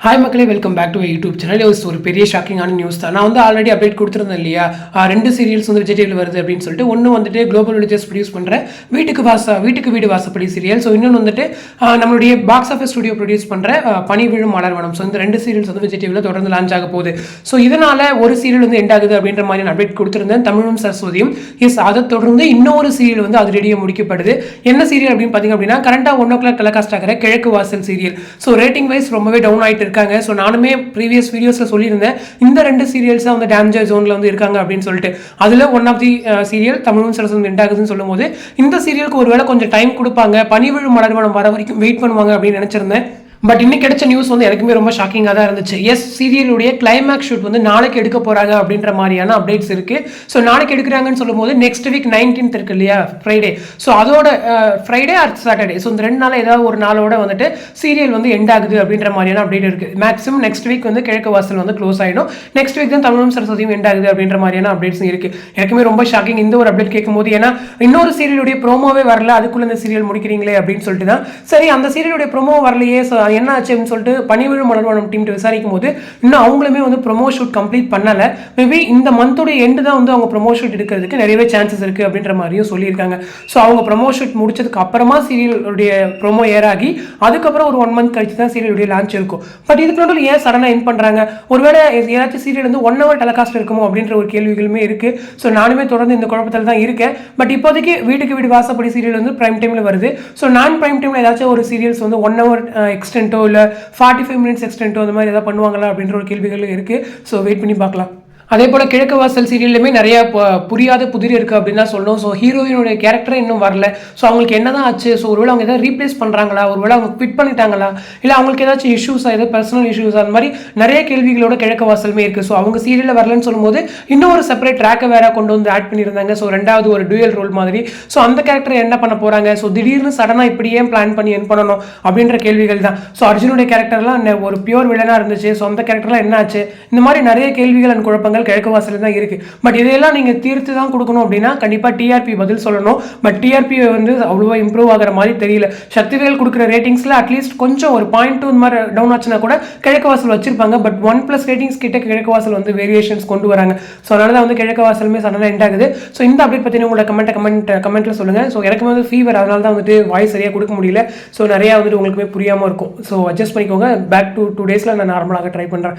Hi மக்களே, welcome back to YouTube channel. ஒரு பெரிய ஷாக்கிங்கான நியூஸ் தான். நான் ஆல்ரெடி அப்டேட் கொடுத்துருந்தேன் இல்லையா, 2 சீரியல்ஸ் விஜய் டிவியில் வருது அப்படின்னு சொல்லிட்டு. ஒன்று குளோபல் வில்லேஜஸ் ப்ரொடியூஸ் பண்ணுற வீட்டுக்கு வீடு வாசப்படி சீரியல். ஸோ இன்னொன்று நம்மளுடைய பாக்ஸ் ஆஃபீஸ் ஸ்டுடியோ ப்ரொடியூஸ் பண்ணுற பனி விழும் மலர்வனம். ஸோ இந்த 2 சீரியல்ஸ் விஜய் டிவியில் தொடர்ந்து லான்ச் ஆக போகுது. ஸோ இதனால் ஒரு சீரியல் எண்ட் ஆகுது அப்படின்ற மாதிரி அப்டேட் கொடுத்துருந்தேன், தமிழும் சரஸ்வதியும். அதை தொடர்ந்து இன்னொரு சீரியல் அதிரடியாக முடிக்கப்படுது. என்ன சீரியல் அப்படின்னு பார்த்தீங்க அப்படின்னா, கரண்டாக 1 o'clock டெலிகாஸ்ட் ஆகிற கிழக்கு வாசல் சீரியல். ஸோ ரேட்டிங் வைஸ் ரொம்பவே டவுன் ஆகிட்டு இருக்காங்க. ஸோ நானுமே ப்ரீவியஸ் வீடியோஸில் சொல்லியிருந்தேன், இந்த 2 சீரியல்ஸ் டேமேஜ் ஜோனில் இருக்காங்க அப்படின்னு சொல்லிட்டு. அதில் ஒன் ஆஃப் தி சீரியல் தமிழும் சரஸ்வதி எண்ட் ஆகுதுன்னு சொல்லும் போது, இந்த சீரியலுக்கு ஒருவேளை கொஞ்சம் டைம் கொடுப்பாங்க, பனிவிழும் மலர்வனம் வர வரைக்கும் வெயிட் பண்ணுவாங்க அப்படின்னு நினச்சிருந்தேன். பட் இன்னைக்கு கிடைச்ச நியூஸ் எனக்குமே ரொம்ப ஷாக்கிங்காக தான் இருந்துச்சு. சீரியலுடைய கிளைமேக்ஸ் ஷூட் நாளைக்கு எடுக்க போறாங்க அப்படின்ற மாதிரியான அப்டேட்ஸ் இருக்கு. ஸோ நாளைக்கு எடுக்கிறாங்கன்னு சொல்லும் போது நெக்ஸ்ட் வீக் 19th இருக்கு இல்லையா, ஃப்ரைடே. ஸோ அதோட ஃப்ரைடே ஆர் சாட்டர்டே, ஸோ இந்த 2 நாள் ஏதாவது ஒரு நாளோட சீரியல் எண்ட் ஆகுது அப்படின்ற மாதிரியான அப்டேட் இருக்கு. மேக்ஸிமம் நெக்ஸ்ட் வீக் கிழக்கு வாசல் க்ளோஸ் ஆயிடும். நெக்ஸ்ட் வீக் தான் தமிழும் சரஸ்வதியும் எண்ட் ஆகுது அப்படின்ற மாதிரியான அப்டேட்ஸ் இருக்கு. எனக்குமே ரொம்ப ஷாக்கிங் இந்த ஒரு அப்டேட் கேட்கும்போது. ஏன்னா இன்னொரு சீரியலுடைய ப்ரோமோவே வரல, அதுக்குள்ள இந்த சீரியல் முடிக்கிறீங்களே அப்படின்னு சொல்லிட்டு தான். சரி, அந்த சீரியலுடைய ப்ரோமோ வரலையே, என்ன ஆச்சுன்னு சொல்லிட்டு பனிவிழும் மலர்வனம் டீம் விசாரிக்கும் போது இன்னும் அவங்களுமே ப்ரோமோ ஷூட் கம்ப்ளீட் பண்ணல. மேபி இந்த மந்தோட எண்டு தான் அவங்க ப்ரோமோ ஷூட் எடுக்கிறதுக்கு நிறையவே சான்சஸ் இருக்கு அப்படின்ற மாதிரியும் சொல்லியிருக்காங்க. ஸோ அவங்க ப்ரோமோ ஷூட் முடிச்சதுக்கு அப்புறமா சீரியலுடைய ப்ரோமோ ஏறாகி அதுக்கப்புறம் ஒரு 1 month கழிச்சு தான் சீரியலுடைய லான்ச் இருக்கும். பட் இதுக்கு நடுவில் ஏன் சடனாக என் பண்றாங்க? ஒருவேளை ஏதாச்சும் சீரியல் 1 hour டெலிகாஸ்ட் இருக்குமோ அப்படின்ற ஒரு கேள்விகளுமே இருக்கு. ஸோ நானுமே தொடர்ந்து இந்த குழப்பத்தில் தான் இருக்கேன். பட் இப்போதைக்கு வீட்டுக்கு வீடு வாசப்படி சீரியல் பிரைம் டைம்ல வருது. ஸோ நான் பிரைம் டைம்ல ஏதாச்சும் ஒரு சீரியல்ஸ் 1 hour எக்ஸ்டென்ட்டோ இல்லை 45 minutes எக்ஸ்டென்ட்டோ அந்த மாதிரி ஏதாவது பண்ணுவாங்களா அப்படின்ற ஒரு கேள்விகள் இருக்கு. ஸோ வெயிட் பண்ணி பார்க்கலாம். அதே போல் கிழக்கு வாசல் சீரியலுமே நிறைய புரியாத புதிர் இருக்குது அப்படின்னு தான் சொல்லணும். ஸோ ஹீரோயினுடைய கேரக்டரே இன்னும் வரல. ஸோ அவங்களுக்கு என்ன தான் ஆச்சு? ஸோ ஒருவேளை அவங்க எதாவது ரீப்ளேஸ் பண்ணுறாங்களா, ஒருவேளை அவங்க குவிட் பண்ணிட்டாங்களா, இல்லை அவங்களுக்கு ஏதாச்சும் இஷ்யூஸாக, ஏதாவது பர்சனல் இஷ்யூஸ், அந்த மாதிரி நிறைய கேள்விகளோட கிழக்கு வாசலுமே இருக்குது. ஸோ அவங்க சீரியலில் வரலன்னு சொல்லும்போது இன்னும் ஒரு செப்பரேட் ட்ராக்கை வேற கொண்டு ஆட் பண்ணியிருந்தாங்க. ஸோ 2வது ஒரு டூயல் ரோல் மாதிரி. ஸோ அந்த கேரக்டர் என்ன பண்ண போகிறாங்க? ஸோ திடீர்னு சடனாக இப்படியே பிளான் பண்ணி என்ன பண்ணணும் அப்படின்ற கேள்விகள் தான். ஸோ அர்ஜுனுடைய கேரக்டர்லாம் ஒரு பியூர் வில்லனாக இருந்துச்சு. ஸோ அந்த கேரக்டர்லாம் என்ன ஆச்சு? இந்த மாதிரி நிறைய கேள்விகள் அண்ட் குழப்பங்கள் கிழக்கு வாசல் தான் இருக்கு. பட் இதெல்லாம் நீங்க தீர்த்து தான் கொடுக்கணும் அப்படின்னா கண்டிப்பா டிஆர்பி பதில் சொல்லணும். பட் டிஆர்பி அவ்வளவா இம்ப்ரூவ் ஆகிற மாதிரி தெரியல. சக்திவேல் கொடுக்குற ரேட்டிங்ஸ்ல அட்லீஸ்ட் கொஞ்சம் ஒரு 0.2 இந்த மாதிரி டவுன் ஆச்சுன்னா கூட கிழக்கு வாசல் வச்சிருப்பாங்க. பட் 1+ ரேட்டிங்ஸ் கிட்ட கிழக்கு வாசல் வேரியேஷன்ஸ் கொண்டு வராங்க. ஸோ அதனால தான் கிழக்கு வாசலுமே சடனாக எண்ட் ஆகுது. ஸோ இந்த அப்டேட் பத்தி உங்களோட கமெண்ட்ல சொல்லுங்க. ஸோ எனக்கு ஃபீவர், அதனால தான் வாய்ஸ் சரியா கொடுக்க முடியல. ஸோ நிறைய உங்களுக்குமே புரியாம இருக்கும். ஸோ அட்ஜஸ்ட் பண்ணிக்கோங்க. பேக் டு 2 daysல நான் நார்மலாக ட்ரை பண்றேன்.